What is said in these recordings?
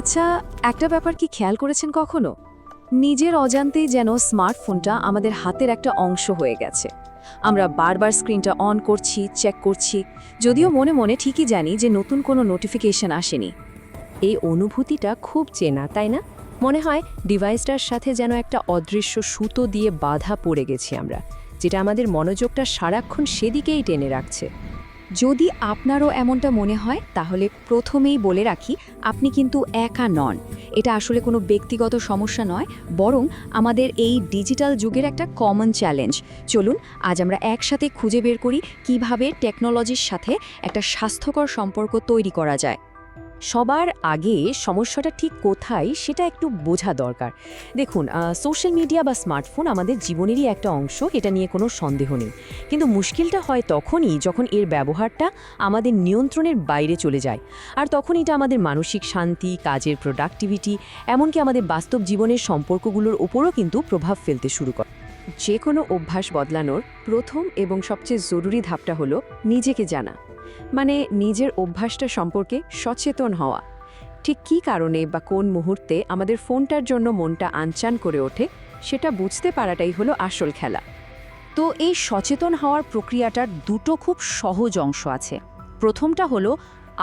আচ্ছা, একটা ব্যাপার কি খেয়াল করেছেন কখনো? নিজের অজান্তেই যেন স্মার্টফোনটা আমাদের হাতের একটা অংশ হয়ে গেছে। আমরা বারবার স্ক্রিনটা অন করছি, চেক করছি, যদিও মনে মনে ঠিকই জানি যে নতুন কোনো নোটিফিকেশন আসেনি। এই অনুভূতিটা খুব চেনা, তাই না? মনে হয় ডিভাইসটার সাথে যেন একটা অদৃশ্য সুতো দিয়ে বাঁধা পড়ে গেছি আমরা, যেটা আমাদের মনোযোগটা সারাক্ষণ সেদিকেই টেনে রাখছে। যদি আপনারও এমনটা মনে হয় তাহলে প্রথমেই বলে রাখি, আপনি কিন্তু একা নন। এটা আসলে কোনো ব্যক্তিগত সমস্যা নয়, বরং আমাদের এই ডিজিটাল যুগের একটা কমন চ্যালেঞ্জ। চলুন আজ আমরা একসাথে খুঁজে বের করি কিভাবে টেকনোলজির সাথে একটা স্বাস্থ্যকর সম্পর্ক তৈরি করা যায়। সবার আগে সমস্যাটা ঠিক কোথায় সেটা একটু বোঝা দরকার। দেখুন, সোশ্যাল মিডিয়া বা স্মার্টফোন আমাদের জীবনেরই একটা অংশ, এটা নিয়ে কোনো সন্দেহ নেই। কিন্তু মুশকিলটা হয় তখনই যখন এর ব্যবহারটা আমাদের নিয়ন্ত্রণের বাইরে চলে যায়। আর তখন এটা আমাদের মানসিক শান্তি, কাজের প্রোডাক্টিভিটি, এমনকি আমাদের বাস্তব জীবনের সম্পর্কগুলোর উপরও কিন্তু প্রভাব ফেলতে শুরু করে। যে কোনো অভ্যাস বদলানোর প্রথম এবং সবচেয়ে জরুরি ধাপটা হলো নিজেকে জানা। মানে নিজের অভ্যাসটা সম্পর্কে সচেতন হওয়া। ঠিক কী কারণে বা কোন মুহূর্তে আমাদের ফোনটার জন্য মনটা আনচান করে ওঠে, সেটা বুঝতে পারাটাই হলো আসল খেলা। তো এই সচেতন হওয়ার প্রক্রিয়াটার দুটো খুব সহজ অংশ আছে। প্রথমটা হলো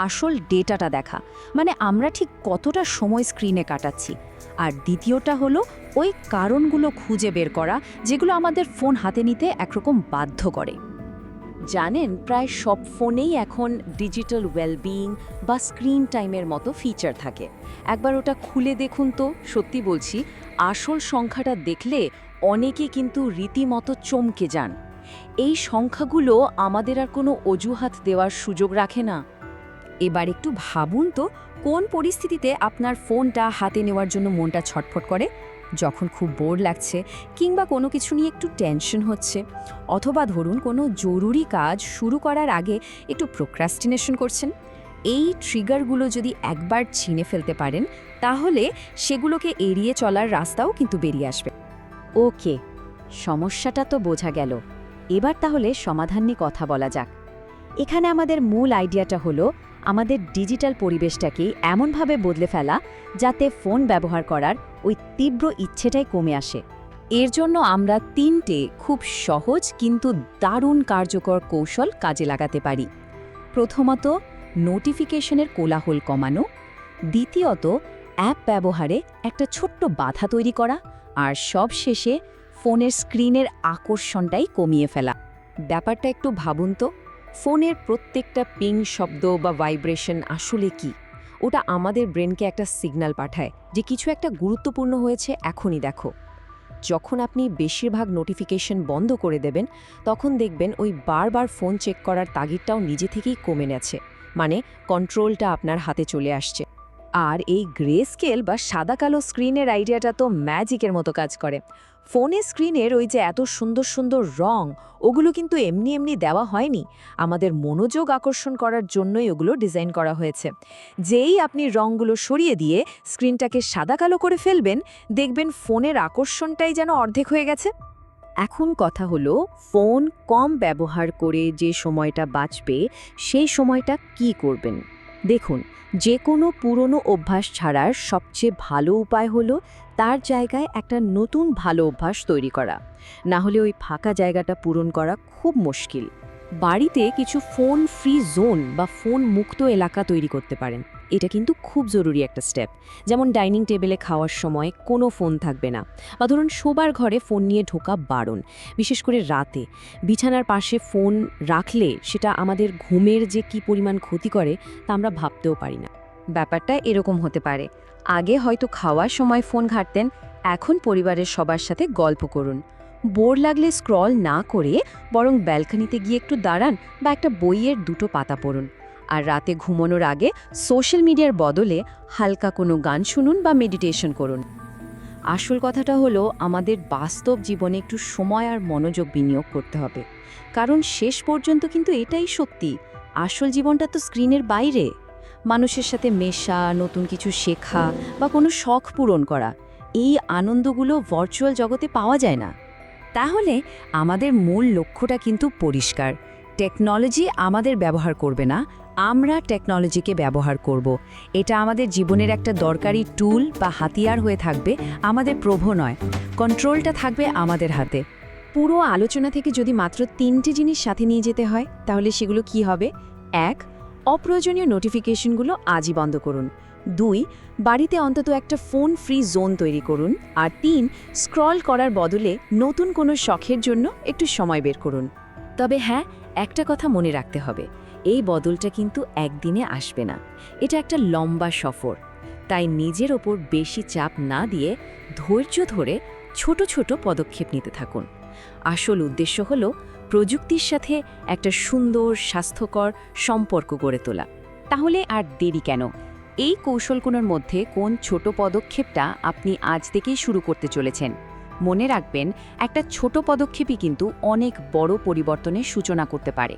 আসল ডেটাটা দেখা, মানে আমরা ঠিক কতটা সময় স্ক্রিনে কাটাচ্ছি। আর দ্বিতীয়টা হলো ওই কারণগুলো খুঁজে বের করা, যেগুলো আমাদের ফোন হাতে নিতে একরকম বাধ্য করে। জানেন, প্রায় সব ফোনেই এখন ডিজিটাল ওয়েলবিং বা স্ক্রিন টাইমের মতো ফিচার থাকে। একবার ওটা খুলে দেখুন তো, সত্যি বলছি, আসল সংখ্যাটা দেখলে অনেকে কিন্তু রীতিমতো চমকে যান। এই সংখ্যাগুলো আমাদের আর কোনো অজুহাত দেওয়ার সুযোগ রাখে না। এবার একটু ভাবুন তো, কোন পরিস্থিতিতে আপনার ফোনটা হাতে নেওয়ার জন্য মনটা ছটফট করে? যখন খুব বোর লাগছে, কিংবা কোনো কিছু নিয়ে একটু টেনশন হচ্ছে, অথবা ধরুন কোনো জরুরি কাজ শুরু করার আগে একটু প্রোক্রাস্টিনেশন করছেন। এই ট্রিগারগুলো যদি একবার চিনে ফেলতে পারেন, তাহলে সেগুলোকে এড়িয়ে চলার রাস্তাও কিন্তু বেরিয়ে আসবে। ওকে, সমস্যাটা তো বোঝা গেল। এবার তাহলে সমাধান নিয়ে কথা বলা যাক। এখানে আমাদের মূল আইডিয়াটা হলো আমাদের ডিজিটাল পরিবেশটাকে এমনভাবে বদলে ফেলা যাতে ফোন ব্যবহার করার ওই তীব্র ইচ্ছেটাই কমে আসে। এর জন্য আমরা 3টে খুব সহজ কিন্তু দারুণ কার্যকর কৌশল কাজে লাগাতে পারি। প্রথমত, নোটিফিকেশনের কোলাহল কমানো। দ্বিতীয়ত, অ্যাপ ব্যবহারে একটা ছোট্ট বাধা তৈরি করা। আর সবশেষে, ফোনের স্ক্রিনের আকর্ষণটাই কমিয়ে ফেলা। ব্যাপারটা একটু ভাবুন তো, ফোনের প্রত্যেকটা পিং শব্দ বা ভাইব্রেশন আসলে কি? ওটা আমাদের ব্রেনকে একটা সিগন্যাল পাঠায় যে কিছু একটা গুরুত্বপূর্ণ হয়েছে, এখনই দেখো। যখন আপনি বেশিরভাগ নোটিফিকেশন বন্ধ করে দেবেন, তখন দেখবেন ওই বারবার ফোন চেক করার তাগিদটাও নিজে থেকেই কমে গেছে। মানে কন্ট্রোলটা আপনার হাতে চলে আসছে। আর এই গ্রে স্কেল বা সাদা কালো স্ক্রিনের আইডিয়াটা তো ম্যাজিকের মতো কাজ করে। ফোনের স্ক্রিনের ওই যে এত সুন্দর সুন্দর রং, ওগুলো কিন্তু এমনি এমনি দেওয়া হয়নি। আমাদের মনোযোগ আকর্ষণ করার জন্যই ওগুলো ডিজাইন করা হয়েছে। যেই আপনি রংগুলো সরিয়ে দিয়ে স্ক্রিনটাকে সাদা কালো করে ফেলবেন, দেখবেন ফোনের আকর্ষণটাই যেন অর্ধেক হয়ে গেছে। এখন কথা হলো, ফোন কম ব্যবহার করে যে সময়টা বাঁচবে, সেই সময়টা কি করবেন? দেখুন, যে কোনো পুরনো অভ্যাস ছাড়ার সবচেয়ে ভালো উপায় হলো তার জায়গায় একটা নতুন ভালো অভ্যাস তৈরি করা। না হলে ওই ফাঁকা জায়গাটা পূরণ করা খুব মুশকিল। বাড়িতে কিছু ফোন ফ্রি জোন বা ফোন মুক্ত এলাকা তৈরি করতে পারেন। এটা কিন্তু খুব জরুরি একটা স্টেপ। যেমন ডাইনিং টেবিলে খাওয়ার সময় কোনো ফোন থাকবে না, বা ধরুন শোবার ঘরে ফোন নিয়ে ঢোকা বারণ। বিশেষ করে রাতে বিছানার পাশে ফোন রাখলে সেটা আমাদের ঘুমের যে কি পরিমাণ ক্ষতি করে তা আমরা ভাবতেও পারি না। ব্যাপারটা এরকম হতে পারে, আগে হয়তো খাওয়ার সময় ফোন ঘাঁটতেন, এখন পরিবারের সবার সাথে গল্প করুন। বোর লাগলে স্ক্রল না করে বরং ব্যালকনিতে গিয়ে একটু দাঁড়ান বা একটা বইয়ের দুটো পাতা পড়ুন। আর রাতে ঘুমানোর আগে সোশ্যাল মিডিয়ার বদলে হালকা কোনো গান শুনুন বা মেডিটেশন করুন। আসল কথাটা হলো, আমাদের বাস্তব জীবনে একটু সময় আর মনোযোগ বিনিয়োগ করতে হবে। কারণ শেষ পর্যন্ত কিন্তু এটাই সত্যি, আসল জীবনটা তো স্ক্রিনের বাইরে। মানুষের সাথে মেশা, নতুন কিছু শেখা বা কোনো শখ পূরণ করা, এই আনন্দগুলো ভার্চুয়াল জগতে পাওয়া যায় না। তাহলে আমাদের মূল লক্ষ্যটা কিন্তু পরিষ্কার। টেকনোলজি আমাদের ব্যবহার করবে না, আমরা টেকনোলজিকে ব্যবহার করব। এটা আমাদের জীবনের একটা দরকারি টুল বা হাতিয়ার হয়ে থাকবে, আমাদের প্রভু নয়। কন্ট্রোলটা থাকবে আমাদের হাতে। পুরো আলোচনা থেকে যদি মাত্র 3টে জিনিস সাথে নিয়ে যেতে হয় তাহলে সেগুলো কি হবে? 1. অপ্রয়োজনীয় নোটিফিকেশনগুলো আজই বন্ধ করুন। 2. বাড়িতে অন্তত একটা ফোন ফ্রি জোন তৈরি করুন। আর 3. স্ক্রল করার বদলে নতুন কোনো শখের জন্য একটু সময় বের করুন। তবে হ্যাঁ, একটা কথা মনে রাখতে হবে, এই বদলটা কিন্তু একদিনে আসবে না। এটা একটা লম্বা সফর। তাই নিজের ওপর বেশি চাপ না দিয়ে ধৈর্য ধরে ছোট ছোট পদক্ষেপ নিতে থাকুন। আসল উদ্দেশ্য হলো প্রযুক্তির সাথে একটা সুন্দর স্বাস্থ্যকর সম্পর্ক গড়ে তোলা। তাহলে আর দেরি কেন? এই কৌশলগুলোর মধ্যে কোন ছোট পদক্ষেপটা আপনি আজ থেকেই শুরু করতে চলেছেন? মনে রাখবেন, একটা ছোট পদক্ষেপই কিন্তু অনেক বড় পরিবর্তনের সূচনা করতে পারে।